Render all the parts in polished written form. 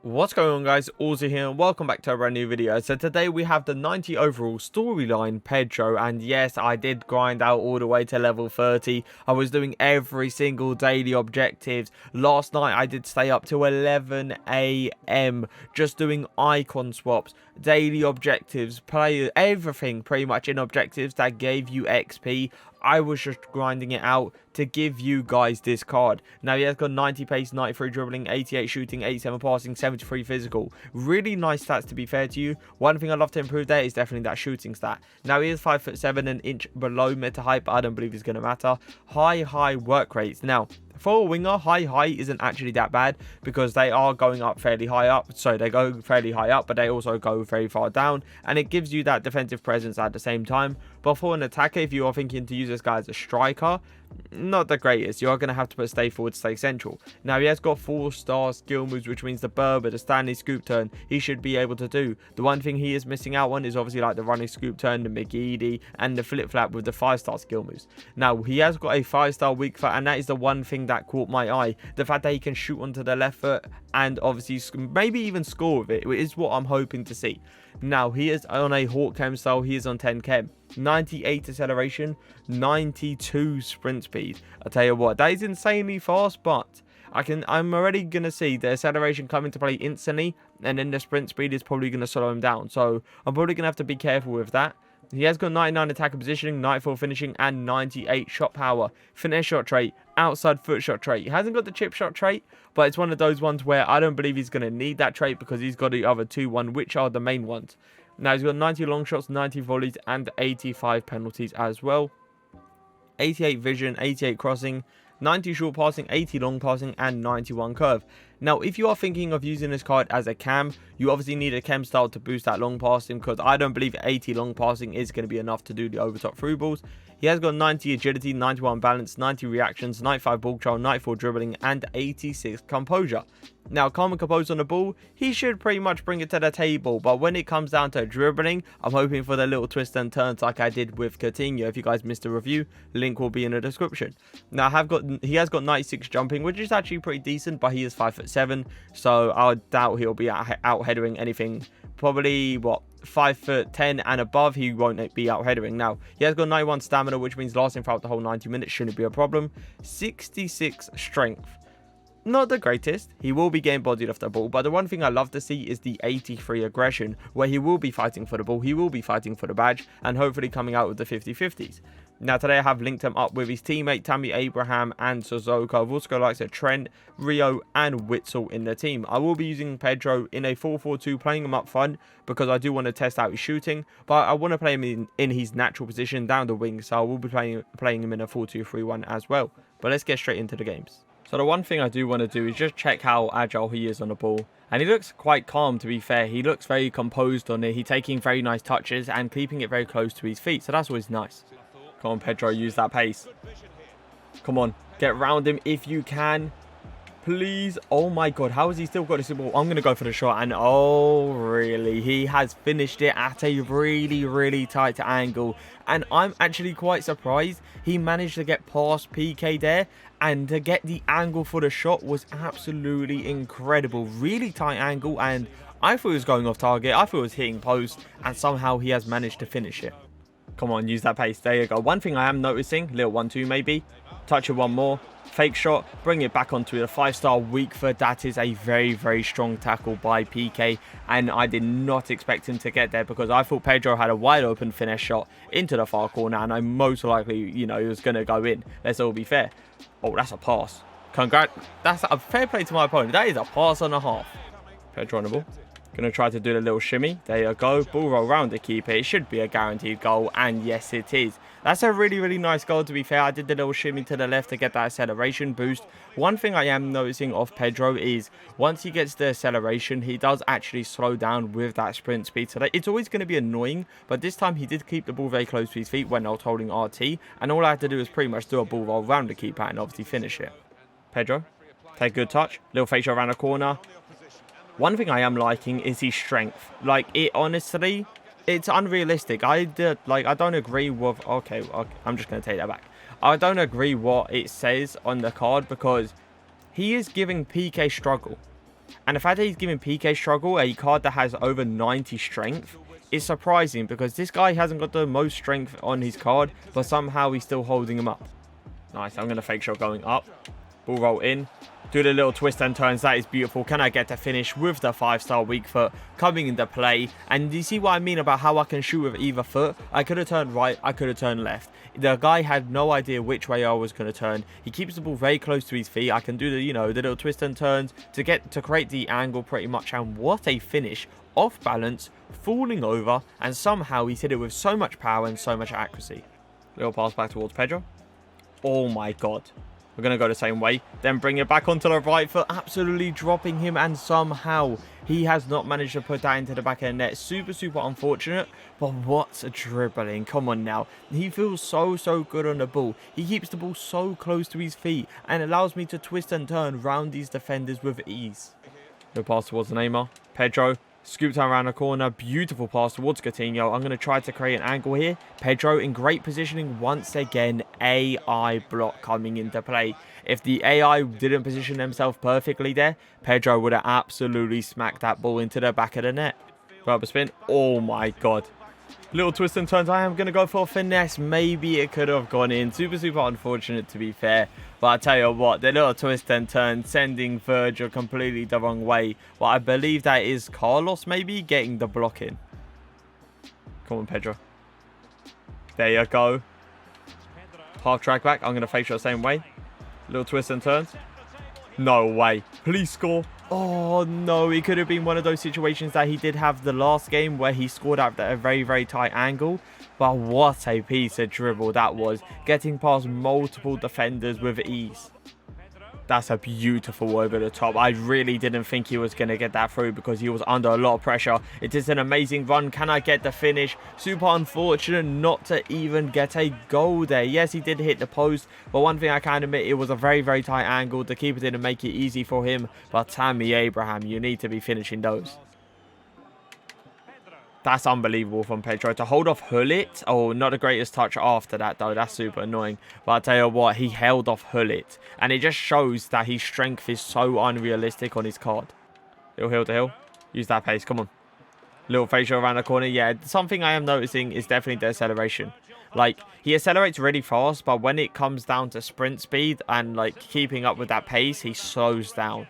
What's going on, guys? Auzio here and welcome back to a brand new video. So today we have the 90 overall storyline Pedro, and yes, I did grind out all the way to level 30. I was doing every single daily objectives. Last night I did stay up to 11 AM just doing icon swaps, daily objectives, play everything pretty much in objectives that gave you XP. I was just grinding it out to give you guys this card. Now he has got 90 pace, 93 dribbling, 88 shooting, 87 passing, 73 physical. Really nice stats, to be fair to you. One thing I'd love to improve there is definitely that shooting stat. Now he is 5'7", an inch below meta height, but I don't believe it's going to matter. High work rates. Now for a winger, high isn't actually that bad because they are going up fairly high up. So they go fairly high up, but they also go very far down, and it gives you that defensive presence at the same time. But for an attacker, if you are thinking to use this guy as a striker, not the greatest. You are going to have to put stay forward, stay central. Now he has got 4-star skill moves, which means the Berber, the Stanley scoop turn, he should be able to do. The one thing he is missing out on is obviously like the running scoop turn, the McGeady, and the flip flap with the 5-star skill moves. Now he has got a 5-star weak foot, and that is the one thing that caught my eye. The fact that he can shoot onto the left foot and obviously maybe even score with it is what I'm hoping to see. Now he is on a Hawk chem style, he is on 10 chem, 98 acceleration, 92 sprint speed. I tell you what, that is insanely fast, but I'm already gonna see the acceleration come into play instantly, and then the sprint speed is probably gonna slow him down. So I'm probably gonna have to be careful with that. He has got 99 attacker positioning, 94 finishing, and 98 shot power. Finesse shot trait, outside foot shot trait. He hasn't got the chip shot trait, but it's one of those ones where I don't believe he's going to need that trait because he's got the other two which are the main ones. Now he's got 90 long shots, 90 volleys, and 85 penalties as well. 88 vision, 88 crossing, 90 short passing, 80 long passing, and 91 curve. Now, if you are thinking of using this card as a cam, you obviously need a chem style to boost that long passing, because I don't believe 80 long passing is going to be enough to do the overtop through balls. He has got 90 agility, 91 balance, 90 reactions, 95 ball control, 94 dribbling, and 86 composure. Now, calm and composed on the ball, he should pretty much bring it to the table. But when it comes down to dribbling, I'm hoping for the little twists and turns like I did with Coutinho. If you guys missed the review, link will be in the description. Now, he has got 96 jumping, which is actually pretty decent, but he is 5'7", so I doubt he'll be out headering anything. Probably, what, 5'10" and above, he won't be out headering. Now, he has got 91 stamina, which means lasting throughout the whole 90 minutes shouldn't be a problem. 66 strength. Not the greatest. He will be game bodied off the ball, but the one thing I love to see is the 83 aggression, where he will be fighting for the ball, he will be fighting for the badge, and hopefully coming out with the 50-50s. Now today I have linked him up with his teammate Tammy Abraham and Suzuka. I've also got likes of Trent, Rio, and Witzel in the team. I will be using Pedro in a 4-4-2, playing him up front because I do want to test out his shooting, but I want to play him in his natural position down the wing, so I will be playing him in a 4-2-3-1 as well. But let's get straight into the games. So the one thing I do want to do is just check how agile he is on the ball. And he looks quite calm, to be fair. He looks very composed on it. He's taking very nice touches and keeping it very close to his feet. So that's always nice. Come on, Pedro, use that pace. Come on, get around him if you can. Please. Oh my god, how has he still got this ball? I'm going to go for the shot, and oh, really? He has finished it at a really tight angle. And I'm actually quite surprised he managed to get past PK there, and to get the angle for the shot was absolutely incredible. Really tight angle, and I thought he was going off target. I thought he was hitting post, and somehow he has managed to finish it. Come on, use that pace. There you go. One thing I am noticing, little 1-2 maybe. Touch it one more. Fake shot. Bring it back onto a 5-star weak foot. That is a very strong tackle by PK. And I did not expect him to get there because I thought Pedro had a wide open finesse shot into the far corner. And I most likely, you know, he was going to go in. Let's all be fair. Oh, that's a pass. Congrats. That's a fair play to my opponent. That is a pass and a half. Pedro on the ball. Going to try to do the little shimmy. There you go. Ball roll around the keeper. It should be a guaranteed goal. And yes, it is. That's a really nice goal, to be fair. I did the little shimmy to the left to get that acceleration boost. One thing I am noticing of Pedro is once he gets the acceleration, he does actually slow down with that sprint speed. So it's always going to be annoying. But this time he did keep the ball very close to his feet when I was holding RT. And all I had to do is pretty much do a ball roll around the keeper and obviously finish it. Pedro, take a good touch. Little fake shot around the corner. One thing I am liking is his strength. Like, it honestly, it's unrealistic. I don't agree with... Okay, I'm just going to take that back. I don't agree what it says on the card because he is giving PK struggle. And the fact that he's giving PK Struggle, a card that has over 90 strength, is surprising because this guy hasn't got the most strength on his card, but somehow he's still holding him up. Nice, I'm going to fake shot going up. Ball roll in. Do the little twist and turns. That is beautiful. Can I get the finish with the 5-star weak foot coming into play? And you see what I mean about how I can shoot with either foot? I could have turned right. I could have turned left. The guy had no idea which way I was going to turn. He keeps the ball very close to his feet. I can do the, the little twist and turns to create the angle pretty much. And what a finish. Off balance, falling over, and somehow he's hit it with so much power and so much accuracy. Little pass back towards Pedro. Oh my god. We're going to go the same way. Then bring it back onto the right foot. Absolutely dropping him. And somehow he has not managed to put that into the back of the net. Super, super unfortunate. But what's a dribbling? Come on now. He feels so, so good on the ball. He keeps the ball so close to his feet. And allows me to twist and turn around these defenders with ease. No pass towards Neymar. Pedro. Scooped around the corner. Beautiful pass towards Coutinho. I'm going to try to create an angle here. Pedro in great positioning once again. AI block coming into play. If the AI didn't position themselves perfectly there, Pedro would have absolutely smacked that ball into the back of the net. Rubber spin. Oh my god. Little twist and turns. I am going to go for a finesse. Maybe it could have gone in. Super, super unfortunate to be fair. But I tell you what, the little twist and turn sending Virgil completely the wrong way. But I believe that is Carlos maybe getting the block in. Come on, Pedro. There you go. Half track back. I'm going to face you the same way. Little twist and turns. No way. Please score. Oh, no. It could have been one of those situations that he did have the last game where he scored at a very, very tight angle. But what a piece of dribble that was. Getting past multiple defenders with ease. That's a beautiful over the top. I really didn't think he was going to get that through because he was under a lot of pressure. It is an amazing run. Can I get the finish? Super unfortunate not to even get a goal there. Yes, he did hit the post, but one thing I can admit, it was a very, very tight angle. The keeper didn't make it easy for him. But Tammy Abraham, you need to be finishing those. That's unbelievable from Pedro. To hold off Hullet. Oh, not the greatest touch after that, though. That's super annoying. But I tell you what, he held off Hullet. And it just shows that his strength is so unrealistic on his card. Little hill to hill. Use that pace. Come on. Little facial around the corner. Yeah, something I am noticing is definitely the acceleration. Like, he accelerates really fast, but when it comes down to sprint speed and, like, keeping up with that pace, he slows down.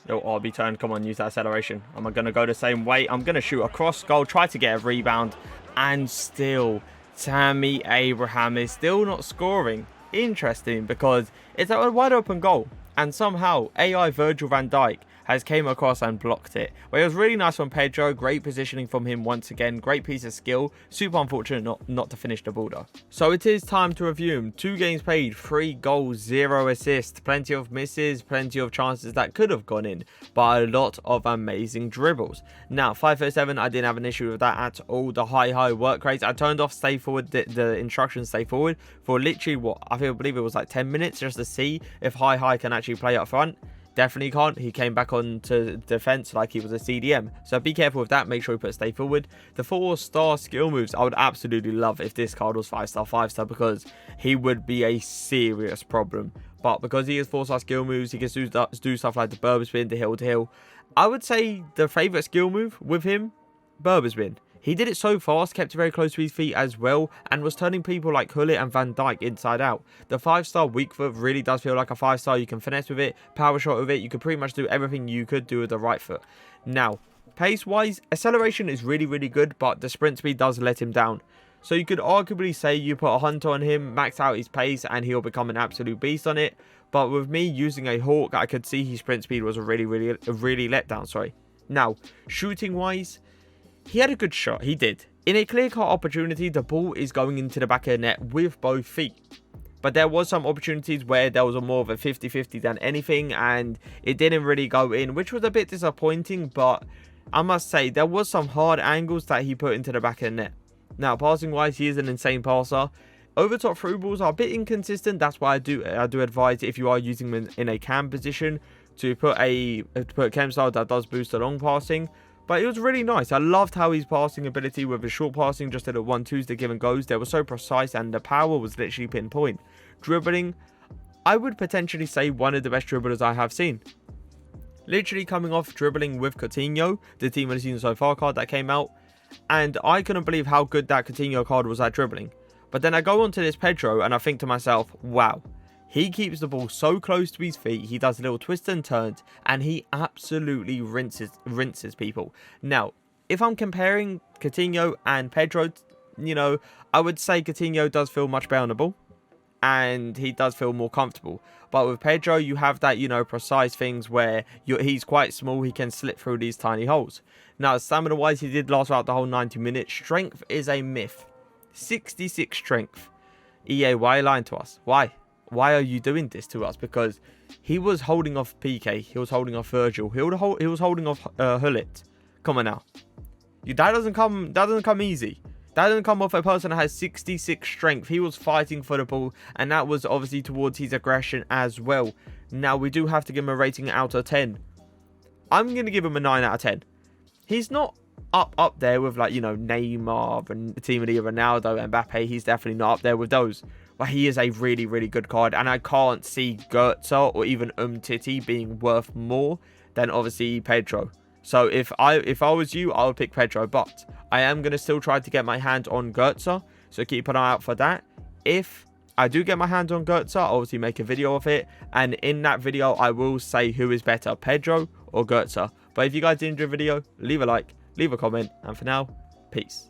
Little RB turn. Come on, use that acceleration. I'm going to go the same way. I'm going to shoot across goal, try to get a rebound. And still, Tammy Abraham is still not scoring. Interesting, because it's a wide open goal. And somehow, AI Virgil van Dijk has came across and blocked it. But it was really nice from Pedro. Great positioning from him once again. Great piece of skill. Super unfortunate not to finish the ball though. So it is time to review him. 2 games played, 3 goals, 0 assists. Plenty of misses, plenty of chances that could have gone in. But a lot of amazing dribbles. Now, 5'7", I didn't have an issue with that at all. The high work rates. I turned off stay forward, the instructions stay forward for literally what? I believe it was like 10 minutes just to see if high can actually play up front. Definitely can't. He came back on to defense like he was a CDM. So be careful with that. Make sure you put stay forward. The 4-star skill moves, I would absolutely love if this card was 5-star, because he would be a serious problem. But because he has 4-star skill moves, he can do stuff like the Berber spin, the hill to hill. I would say the favorite skill move with him, Berber spin. He did it so fast, kept it very close to his feet as well, and was turning people like Hullet and Van Dijk inside out. The 5-star weak foot really does feel like a 5-star. You can finesse with it, power shot with it. You can pretty much do everything you could do with the right foot. Now, pace-wise, acceleration is really, really good, but the sprint speed does let him down. So you could arguably say you put a Hunter on him, max out his pace, and he'll become an absolute beast on it. But with me using a Hawk, I could see his sprint speed was a really letdown. Sorry. Now, shooting-wise, he had a good shot, he did. In a clear-cut opportunity, the ball is going into the back of the net with both feet. But there was some opportunities where there was more of a 50-50 than anything, and it didn't really go in, which was a bit disappointing, but I must say, there was some hard angles that he put into the back of the net. Now, passing-wise, he is an insane passer. Over-top through balls are a bit inconsistent. That's why I do advise, if you are using him in a cam position, to put a cam style that does boost the long passing. But it was really nice. I loved how his passing ability with his short passing, just at a 1-2s, the give and goes, they were so precise and the power was literally pinpoint. Dribbling, I would potentially say one of the best dribblers I have seen. Literally coming off dribbling with Coutinho, the team of the season so far card that came out. And I couldn't believe how good that Coutinho card was at dribbling. But then I go on to this Pedro and I think to myself, wow. He keeps the ball so close to his feet. He does little twists and turns. And he absolutely rinses people. Now, if I'm comparing Coutinho and Pedro, you know, I would say Coutinho does feel much better on the ball. And he does feel more comfortable. But with Pedro, you have that, you know, precise things where he's quite small. He can slip through these tiny holes. Now, stamina-wise, he did last out the whole 90 minutes. Strength is a myth. 66 strength. EA, why are you lying to us? Why? Why are you doing this to us? Because he was holding off PK. He was holding off Virgil. He was holding off Hullet. Come on now. That doesn't come easy. That doesn't come off a person that has 66 strength. He was fighting for the ball. And that was obviously towards his aggression as well. Now, we do have to give him a rating out of 10. I'm going to give him a 9 out of 10. He's not up there with, like, you know, Neymar and the team of the year, Ronaldo, Mbappe. He's definitely not up there with those. But he is a really, really good card. And I can't see Goetze or even Umtiti being worth more than, obviously, Pedro. So if I was you, I would pick Pedro. But I am going to still try to get my hands on Goetze. So keep an eye out for that. If I do get my hands on Goetze, I'll obviously make a video of it. And in that video, I will say who is better, Pedro or Goetze. But if you guys did enjoy the video, leave a like, leave a comment. And for now, peace.